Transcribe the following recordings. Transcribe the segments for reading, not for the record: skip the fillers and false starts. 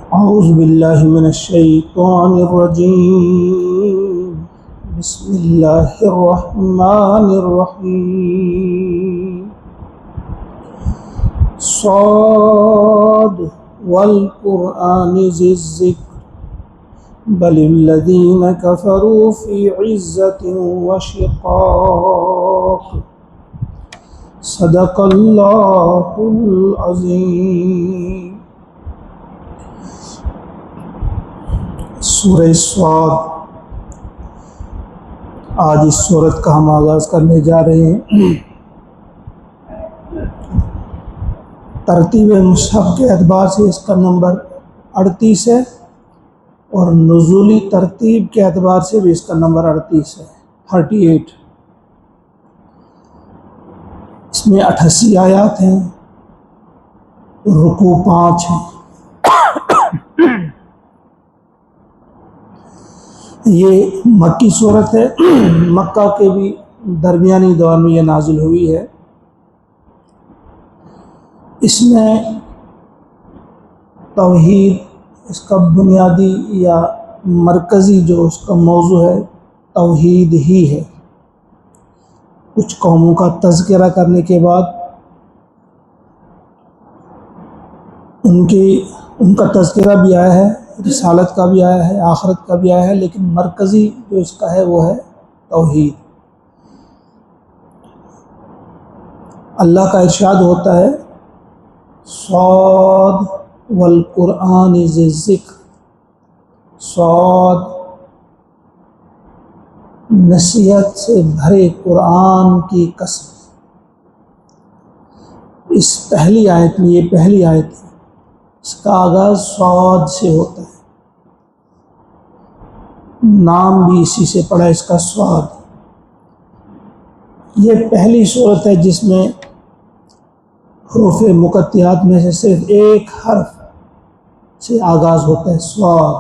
أعوذ بالله من الشيطان الرجيم. بسم الله الرحمن الرحيم. صاد والقرآن ذي الذكر بل الذين كفروا في عزة وشقاق. صدق الله العظيم. سورہ صاد. آج اس سورت کا ہم آغاز کرنے جا رہے ہیں. ترتیب مصحف کے اعتبار سے اس کا نمبر 38 ہے اور نزولی ترتیب کے اعتبار سے بھی اس کا نمبر 38 ہے 38. اس میں 88 آیات ہیں، رکوع 5 ہیں. یہ مکی صورت ہے، مکہ کے بھی درمیانی دور میں یہ نازل ہوئی ہے. اس میں توحید اس کا بنیادی یا مرکزی جو اس کا موضوع ہے توحید ہی ہے. کچھ قوموں کا تذکرہ کرنے کے بعد ان کا تذکرہ بھی آیا ہے، رسالت کا بھی آیا ہے، آخرت کا بھی آیا ہے، لیکن مرکزی جو اس کا ہے وہ ہے توحید. اللہ کا ارشاد ہوتا ہے صاد والقرآن ذی الذکر. صاد نصیحت سے بھرے قرآن کی قسم. اس پہلی آیت میں، یہ پہلی آیت ہے، اس کا آغاز صاد سے ہوتا ہے. نام بھی اسی سے پڑا اس کا صاد. یہ پہلی صورت ہے جس میں حروف مقطعات میں سے صرف ایک حرف سے آغاز ہوتا ہے صاد.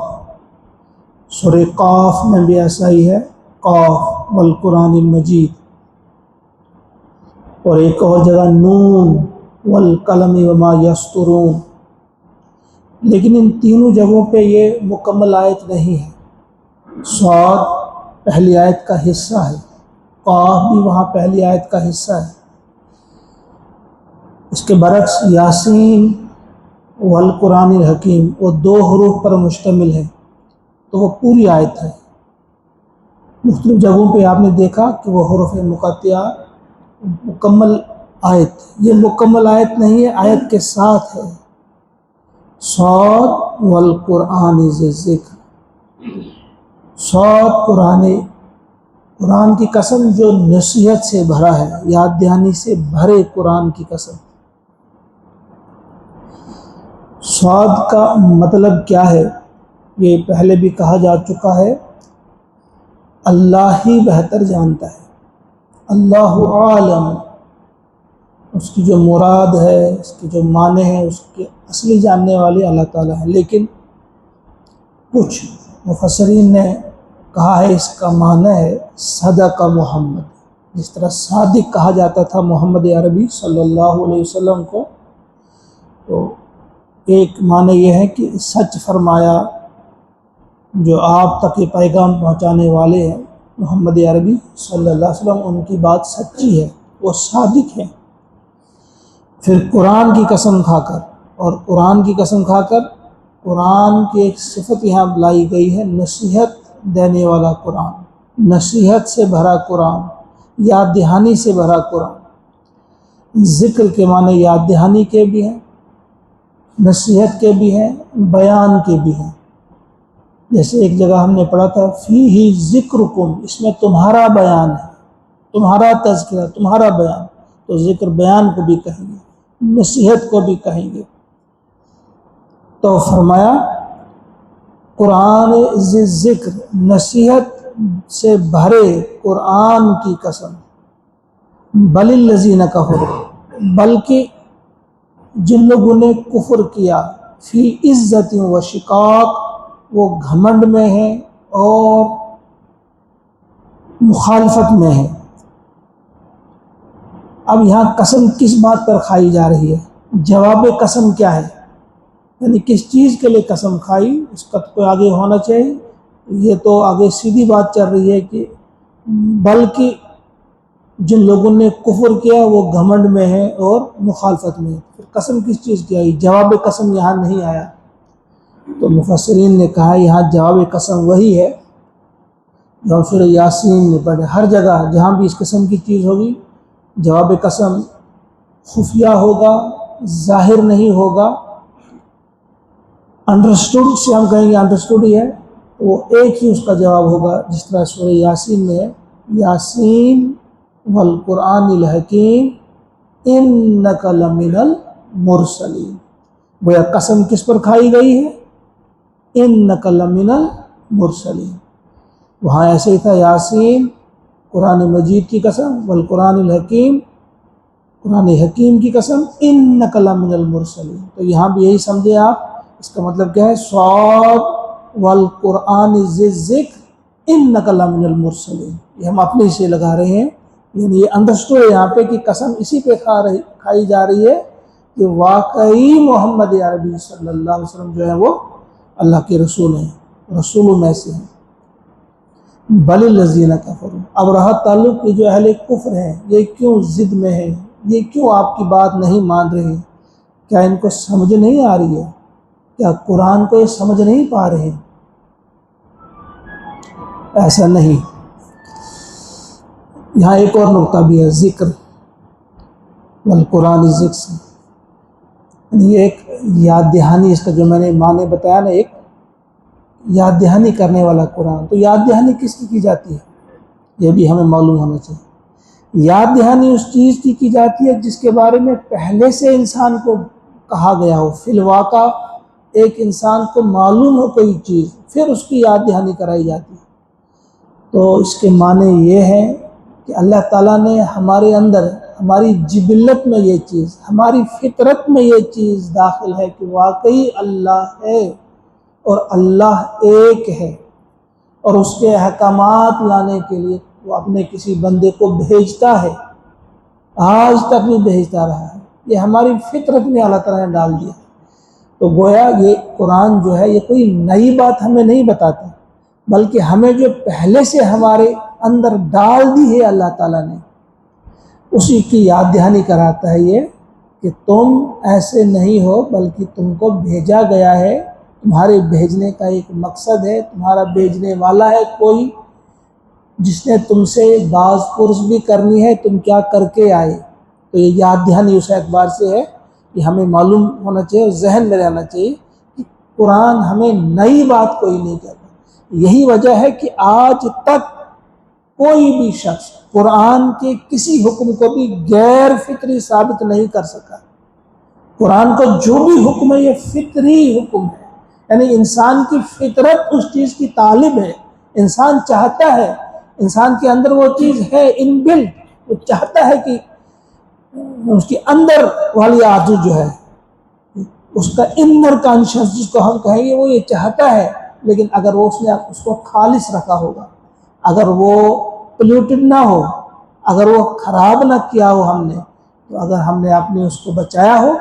سورہ قاف میں بھی ایسا ہی ہے، قاف والقرآن المجید. اور ایک اور جگہ نون والقلم وما یسطرون. لیکن ان تینوں جگہوں پہ یہ مکمل آیت نہیں ہے. صاد پہلی آیت کا حصہ ہے، قاف بھی وہاں پہلی آیت کا حصہ ہے. اس کے برعکس یاسین والقرآن الحکیم وہ 2 حروف پر مشتمل ہے تو وہ پوری آیت ہے. مختلف جگہوں پہ آپ نے دیکھا کہ وہ حروف مقطعہ مکمل آیت. یہ مکمل آیت نہیں ہے، آیت کے ساتھ ہے. صاد والقرآن ذی الذکر. صاد قرآن کی قسم جو نصیحت سے بھرا ہے، یاد دہانی سے بھرے قرآن کی قسم. صاد کا مطلب کیا ہے یہ پہلے بھی کہا جا چکا ہے. اللہ ہی بہتر جانتا ہے، اللہ عالم. اس کی جو مراد ہے، اس کی جو معنی ہے، اس کے اصلی جاننے والے اللہ تعالیٰ ہیں. لیکن کچھ مفسرین نے کہا ہے اس کا معنی ہے صدق محمد. جس طرح صادق کہا جاتا تھا محمد عربی صلی اللہ علیہ وسلم کو، تو ایک معنی یہ ہے کہ سچ فرمایا. جو آپ تک یہ پیغام پہنچانے والے ہیں محمد عربی صلی اللہ علیہ وسلم، ان کی بات سچی ہے، وہ صادق ہیں. پھر قرآن کی قسم کھا کر، اور قرآن کی قسم کھا کر قرآن کی ایک صفت یہاں لائی گئی ہے، نصیحت دینے والا قرآن، نصیحت سے بھرا قرآن، یاد دہانی سے بھرا قرآن. ذکر کے معنی یاد دہانی کے بھی ہیں، نصیحت کے بھی ہیں، بیان کے بھی ہیں. جیسے ایک جگہ ہم نے پڑھا تھا فیہ ذکرکم، اس میں تمہارا بیان ہے، تمہارا تذکرہ، تمہارا بیان. تو ذکر بیان کو بھی کہیں گے، نصیحت کو بھی کہیں گے. تو فرمایا قرآن ذی ذکر، نصیحت سے بھرے قرآن کی قسم. بل الذین کفروا، بلکہ جن لوگوں نے کفر کیا، فی عزت و شقاق، وہ گھمنڈ میں ہیں اور مخالفت میں ہیں. اب یہاں قسم کس بات پر کھائی جا رہی ہے؟ جواب قسم کیا ہے؟ یعنی کس چیز کے لیے قسم کھائی اس کا تو کوئی آگے ہونا چاہیے. یہ تو آگے سیدھی بات چل رہی ہے کہ بلکہ جن لوگوں نے کفر کیا وہ گھمنڈ میں ہے اور مخالفت میں ہے. پھر قسم کس چیز کی آئی؟ جواب قسم یہاں نہیں آیا. تو مفسرین نے کہا یہاں جواب قسم وہی ہے جو سورہ یاسین نے پڑھے. ہر جگہ جہاں بھی اس قسم کی چیز ہوگی جواب قسم خفیہ ہوگا، ظاہر نہیں ہوگا. انڈرسٹوڈ سے ہم کہیں گے انڈرسٹوڈ ہی ہے، وہ ایک ہی اس کا جواب ہوگا. جس طرح سورہ یاسین میں ہے یاسین والقرآن الحکیم انک لمن المرسلین. گویا قسم کس پر کھائی گئی ہے؟ انک لمن المرسلین. وہاں ایسے ہی تھا یاسین قرآن مجید کی قسم، والقرآن الحکیم قرآن حکیم کی قسم انک لمن المرسلین. تو یہاں بھی یہی سمجھے آپ. اس کا مطلب کیا ہے؟ صاد والقرآن ذی الذکر انک لمن المرسلین. یہ ہم اپنے سے لگا رہے ہیں، یعنی یہ انڈرسٹوڈ ہے یہاں پہ کہ قسم اسی پہ کھائی جا رہی ہے کہ واقعی محمد عربی صلی اللہ علیہ وسلم جو ہے وہ اللہ کے رسول ہیں، رسولوں میں سے ہیں. بل الذین کفروا. اب رہا تعلق کہ جو اہل کفر ہیں یہ کیوں ضد میں ہیں، یہ کیوں آپ کی بات نہیں مان رہے؟ کیا ان کو سمجھ نہیں آ رہی ہے؟ کیا قرآن کو یہ سمجھ نہیں پا رہے؟ ایسا نہیں. یہاں ایک اور نقطہ بھی ہے ذکر والقرآن ذکر سے، یعنی ایک یاد دہانی. اس کا جو میں نے معنی بتایا نا، ایک یاد دہانی کرنے والا قرآن. تو یاد دہانی کس کی جاتی ہے یہ بھی ہمیں معلوم ہونا چاہیے. یاد دہانی اس چیز کی جاتی ہے جس کے بارے میں پہلے سے انسان کو کہا گیا ہو. فی الواقع ایک انسان کو معلوم ہو کوئی چیز، پھر اس کی یاد دہانی کرائی جاتی ہے. تو اس کے معنی یہ ہے کہ اللہ تعالیٰ نے ہمارے اندر، ہماری جبلت میں یہ چیز، ہماری فطرت میں یہ چیز داخل ہے کہ واقعی اللہ ہے اور اللہ ایک ہے، اور اس کے احکامات لانے کے لیے وہ اپنے کسی بندے کو بھیجتا ہے، آج تک بھی بھیجتا رہا ہے. یہ ہماری فطرت میں اللہ تعالیٰ نے ڈال دیا. تو گویا یہ قرآن جو ہے یہ کوئی نئی بات ہمیں نہیں بتاتا، بلکہ ہمیں جو پہلے سے ہمارے اندر ڈال دی ہے اللہ تعالیٰ نے، اسی کی یاد دہانی کراتا ہے یہ کہ تم ایسے نہیں ہو، بلکہ تم کو بھیجا گیا ہے. تمہارے بھیجنے کا ایک مقصد ہے، تمہارا بھیجنے والا ہے کوئی جس نے تم سے باز پرس بھی کرنی ہے تم کیا کر کے آئے. تو یہ یاد دہانی اس اعتبار سے ہے کہ ہمیں معلوم ہونا چاہیے اور ذہن میں رہنا چاہیے کہ قرآن ہمیں نئی بات کوئی نہیں کہتا. یہی وجہ ہے کہ آج تک کوئی بھی شخص قرآن کے کسی حکم کو بھی غیر فطری ثابت نہیں کر سکا. قرآن کو جو بھی حکم ہے یہ فطری حکم ہے، یعنی انسان کی فطرت اس چیز کی طالب ہے. انسان چاہتا ہے، انسان کے اندر وہ چیز ہے ان بلٹ، وہ چاہتا ہے کہ اس کے اندر والی آرزو جو ہے، اس کا انر کانشنس جس کو ہم کہیں گے، وہ یہ چاہتا ہے. لیکن اگر وہ اس نے اس کو خالص رکھا ہوگا، اگر وہ پلیوٹڈ نہ ہو، اگر وہ خراب نہ کیا ہو ہم نے، تو اگر ہم نے اپنے اس کو بچایا ہو،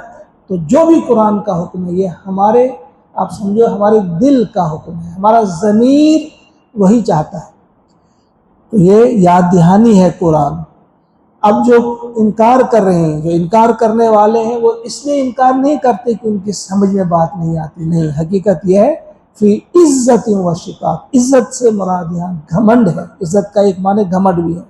تو جو بھی قرآن کا حکم ہے یہ ہمارے، آپ سمجھو ہمارے دل کا حکم ہے، ہمارا ضمیر وہی چاہتا ہے. تو یہ یاد دہانی ہے قرآن. اب جو انکار کر رہے ہیں، جو انکار کرنے والے ہیں، وہ اس لیے انکار نہیں کرتے کہ ان کی سمجھ میں بات نہیں آتی. نہیں، حقیقت یہ ہے فی عزت و شقاق. عزت سے مراد یہاں گھمنڈ ہے. عزت کا ایک معنی گھمنڈ بھی ہے،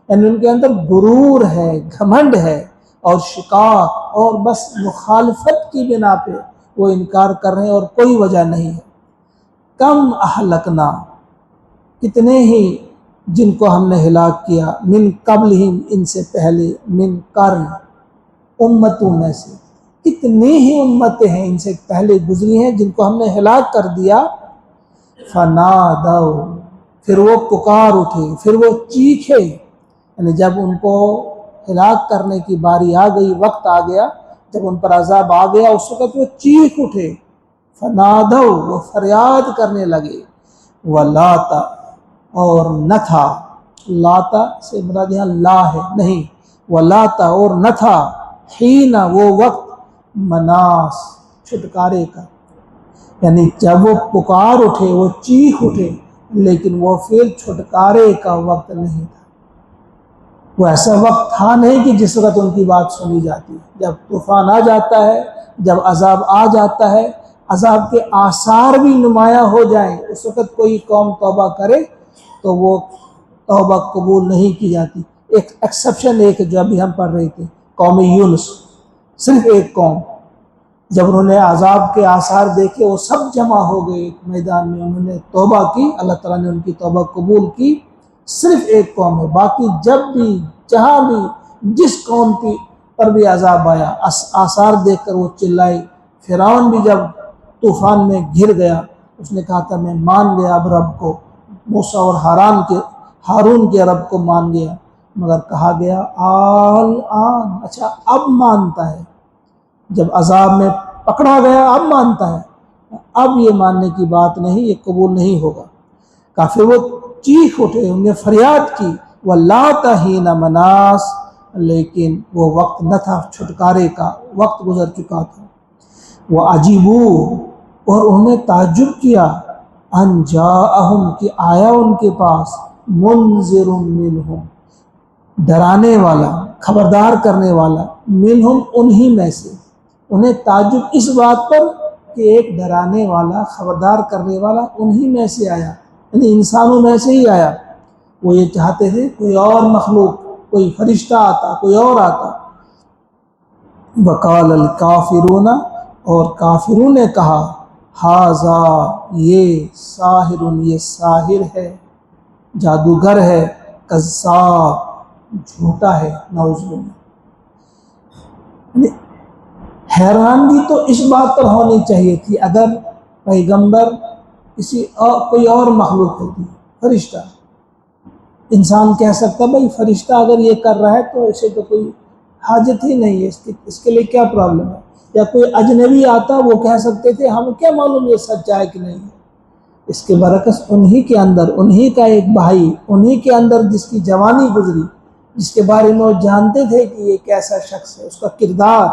یعنی ان کے اندر غرور ہے، گھمنڈ ہے، اور شقاق، اور بس مخالفت کی بنا پہ وہ انکار کر رہے ہیں اور کوئی وجہ نہیں ہے. کم اہلکنا، کتنے ہی جن کو ہم نے ہلاک کیا، من قبلہم، ان سے پہلے، من قرن، امتوں میں سے کتنی ہی امتیں ہیں ان سے پہلے گزری ہیں جن کو ہم نے ہلاک کر دیا. فنادوا، پھر وہ پکار اٹھے، پھر وہ چیخے. یعنی جب ان کو ہلاک کرنے کی باری آ گئی، وقت آ گیا، جب ان پر عذاب آ گیا، اس وقت وہ چیخ اٹھے. فنادوا، وہ فریاد کرنے لگے. ولاتا، اور نہ تھا، لاتا سے مراد یہاں لا ہے نہیں، ولاتا، اور نہ تھا، حین، وہ وقت، مناس، چھٹکارے کا. یعنی جب وہ پکار اٹھے، وہ چیخ اٹھے، لیکن وہ پھر چھٹکارے کا وقت نہیں تھا۔ وہ ایسا وقت تھا نہیں کہ جس وقت ان کی بات سنی جاتی ہے۔ جب طوفان آ جاتا ہے، جب عذاب آ جاتا ہے، عذاب کے آثار بھی نمایاں ہو جائیں، اس وقت کوئی قوم توبہ کرے تو وہ توبہ قبول نہیں کی جاتی۔ ایک ایکسیپشن ایک جو ابھی ہم پڑھ رہے تھے، قوم یونس، صرف ایک قوم، جب انہوں نے عذاب کے آثار دیکھے وہ سب جمع ہو گئے ایک میدان میں، انہوں نے توبہ کی، اللہ تعالیٰ نے ان کی توبہ قبول کی۔ صرف ایک قوم ہے، باقی جب بھی جہاں بھی جس قوم کی پر بھی عذاب آیا، آثار دیکھ کر وہ چلائے۔ فرعون بھی جب طوفان میں گر گیا، اس نے کہا تھا میں مان گیا اب رب کو، موسیٰ اور ہارون کے رب کو مان گیا، مگر کہا گیا آن، اچھا اب مانتا ہے، جب عذاب میں پکڑا گیا اب مانتا ہے، اب یہ ماننے کی بات نہیں، یہ قبول نہیں ہوگا۔ کافی وہ چیخ اٹھے، انہوں نے فریاد کی، وَلَّا تَحِينَ مَنَاس، لیکن وہ وقت نہ تھا چھٹکارے کا، وقت گزر چکا تھا۔ وَعَجِبُوا، اور انہوں نے تعجب کیا، أَن جَاءَهُمْ، کہ آیا ان کے پاس، مُنذِرٌ مِّنْهُمْ، ڈرانے والا، خبردار کرنے والا، منہم، انہی میں سے۔ انہیں تعجب اس بات پر کہ ایک ڈرانے والا، خبردار کرنے والا انہی میں سے آیا، یعنی انسانوں میں سے ہی آیا۔ وہ یہ چاہتے تھے کوئی اور مخلوق، کوئی فرشتہ آتا، کوئی اور آتا۔ وقال الکافرون، اور کافروں نے کہا، ھذا، یہ ساحر، یہ ساحر ہے، جادوگر ہے، کذاب، جھوٹا ہے، نعوذ باللہ۔ حیرانگی تو اس بات پر ہونی چاہیے تھی اگر پیغمبر کوئی اور مخلوق ہوتی، فرشتہ، انسان کہہ سکتا بھائی فرشتہ اگر یہ کر رہا ہے تو اسے تو کوئی حاجت ہی نہیں ہے، اس کے لیے کیا پرابلم ہے، یا کوئی اجنبی آتا وہ کہہ سکتے تھے ہم کیا معلوم یہ سچا ہے کہ نہیں ہے۔ اس کے برعکس انہی کے اندر، انہی کا ایک بھائی، انہی کے اندر جس کی جوانی گزری، جس کے بارے میں وہ جانتے تھے کہ یہ کیسا شخص ہے، اس کا کردار،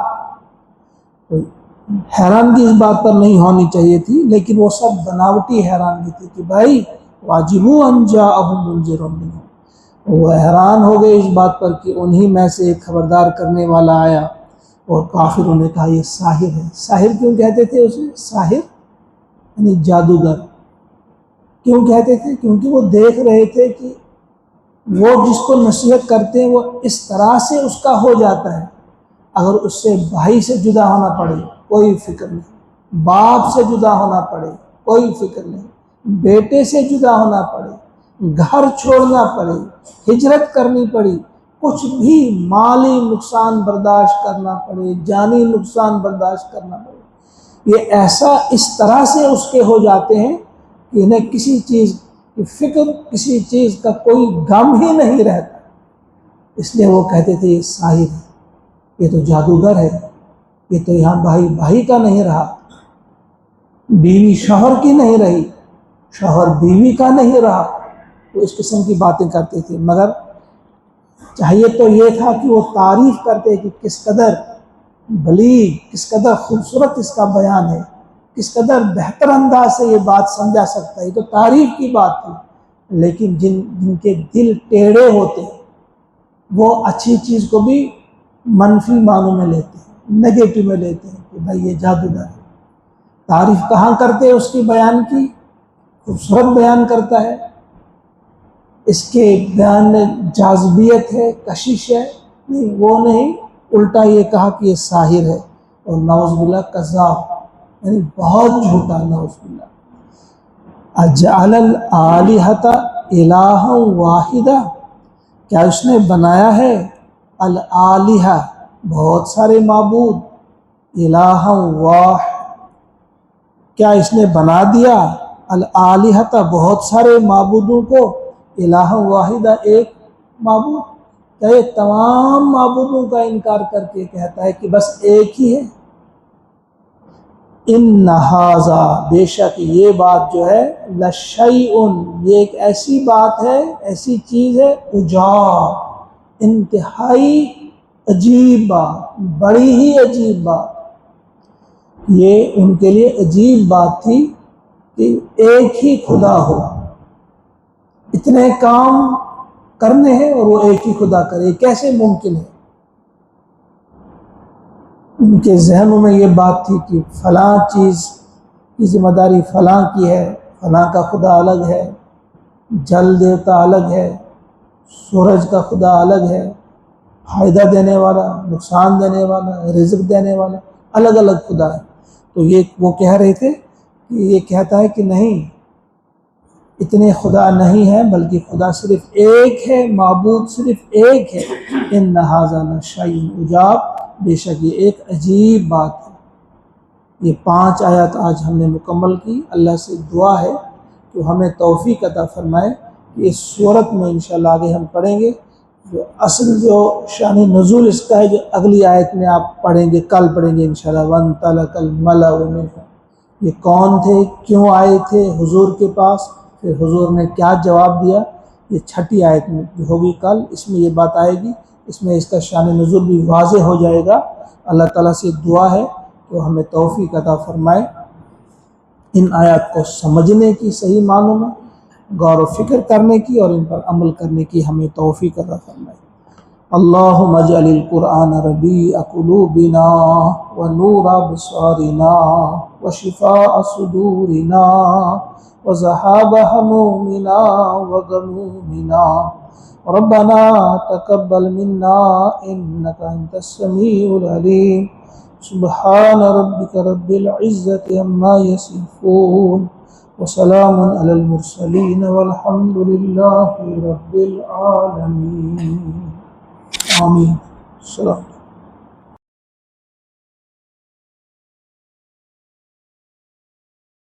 حیرانگی اس بات پر نہیں ہونی چاہیے تھی، لیکن وہ سب بناوٹی حیرانگی تھی کہ بھائی واجبوا ان جاءہم منذر منہم، وہ حیران ہو گئے اس بات پر کہ انہی میں سے ایک خبردار کرنے والا آیا۔ اور کافروں نے کہا یہ ساحر ہے۔ ساحر کیوں کہتے تھے اسے؟ ساحر یعنی جادوگر کیوں کہتے تھے؟ کیونکہ وہ دیکھ رہے تھے کہ وہ جس کو نصیحت کرتے ہیں وہ اس طرح سے اس کا ہو جاتا ہے، اگر اس سے بھائی سے جدا ہونا پڑے کوئی فکر نہیں، باپ سے جدا ہونا پڑے کوئی فکر نہیں، بیٹے سے جدا ہونا پڑے، گھر چھوڑنا پڑے، ہجرت کرنی پڑی، کچھ بھی مالی نقصان برداشت کرنا پڑے، جانی نقصان برداشت کرنا پڑے، یہ ایسا اس طرح سے اس کے ہو جاتے ہیں کہ انہیں کسی چیز کی فکر، کسی چیز کا کوئی غم ہی نہیں رہتا۔ اس لیے وہ کہتے تھے یہ ساحر ہے، یہ تو جادوگر ہے، یہ تو یہاں بھائی بھائی کا نہیں رہا، بیوی شوہر کی نہیں رہی، شوہر بیوی کا نہیں رہا، وہ اس قسم کی باتیں کرتے تھے۔ مگر چاہیے تو یہ تھا کہ وہ تعریف کرتے کہ کس قدر بلیغ، کس قدر خوبصورت اس کا بیان ہے، کس قدر بہتر انداز سے یہ بات سمجھا سکتا ہے، یہ تو تعریف کی بات تھی۔ لیکن جن کے دل ٹیڑھے ہوتے ہیں وہ اچھی چیز کو بھی منفی معنوں میں لیتے ہیں، نگیٹو میں لیتے ہیں کہ بھائی یہ جادوگر ہے۔ تعریف کہاں کرتے ہیں اس کی بیان کی؟ خوبصورت بیان کرتا ہے، اس کے بیان میں جاذبیت ہے، کشش ہے، نہیں وہ نہیں، الٹا یہ کہا کہ یہ ساحر ہے، اور نعوذ باللہ کذاب، یعنی بہت جھوٹا، نعوذ باللہ۔ اجعل الآلہۃ الہا واحدہ، کیا اس نے بنایا ہے الآلہہ، بہت سارے معبود، الہا واحد، کیا اس نے بنا دیا الآلہۃ، بہت سارے معبودوں کو، الہ واحدہ، ایک معبود؟ کیا یہ تمام معبودوں کا انکار کر کے کہتا ہے کہ بس ایک ہی ہے؟ ان ھذا، بے شک یہ بات جو ہے، لشیء، یہ ایک ایسی بات ہے، ایسی چیز ہے، عجاب، انتہائی عجیب بات، بڑی ہی عجیب بات، یہ ان کے لیے عجیب بات تھی کہ ایک ہی خدا ہو، اتنے کام کرنے ہیں اور وہ ایک ہی خدا کرے، کیسے ممکن ہے؟ ان کے ذہنوں میں یہ بات تھی کہ فلاں چیز کی ذمہ داری فلاں کی ہے، فلاں کا خدا الگ ہے، جل دیوتا الگ ہے، سورج کا خدا الگ ہے، فائدہ دینے والا، نقصان دینے والا، رزق دینے والا، الگ الگ خدا ہے۔ تو یہ وہ کہہ رہے تھے کہ یہ کہتا ہے کہ نہیں، اتنے خدا نہیں ہیں، بلکہ خدا صرف ایک ہے، معبود صرف ایک ہے۔ ان ھذا لشیء عجاب، بے شک یہ ایک عجیب بات ہے۔ یہ 5 آیات آج ہم نے مکمل کی۔ اللہ سے دعا ہے کہ ہمیں توفیق عطا فرمائے کہ اس صورت میں انشاءاللہ آگے ہم پڑھیں گے جو شان نزول اس کا ہے، جو اگلی آیت میں آپ پڑھیں گے، کل پڑھیں گے انشاءاللہ۔ وَانطَلَقَ الْمَلَأُ مِنْهُمْ، یہ کون تھے، کیوں آئے تھے حضور کے پاس، پھر حضور نے کیا جواب دیا، یہ 6 آیت میں جو ہوگی کل، اس میں یہ بات آئے گی، اس میں اس کا شان نزول بھی واضح ہو جائے گا۔ اللہ تعالیٰ سے دعا ہے کہ ہمیں توفیق عطا فرمائے ان آیات کو سمجھنے کی، صحیح معنوں میں غور و فکر کرنے کی، اور ان پر عمل کرنے کی ہمیں توفیق عطا فرمائے۔ اللہم اجعل القرآن ربیع قلوبنا ونور ابصارنا وشفاء صدورنا وذهاب همومنا وغمومنا ربنا تقبل منا انك انت السميع العليم سبحان ربك رب العزة عما يصفون وسلام على المرسلين والحمد لله رب العالمين آمين۔ السلام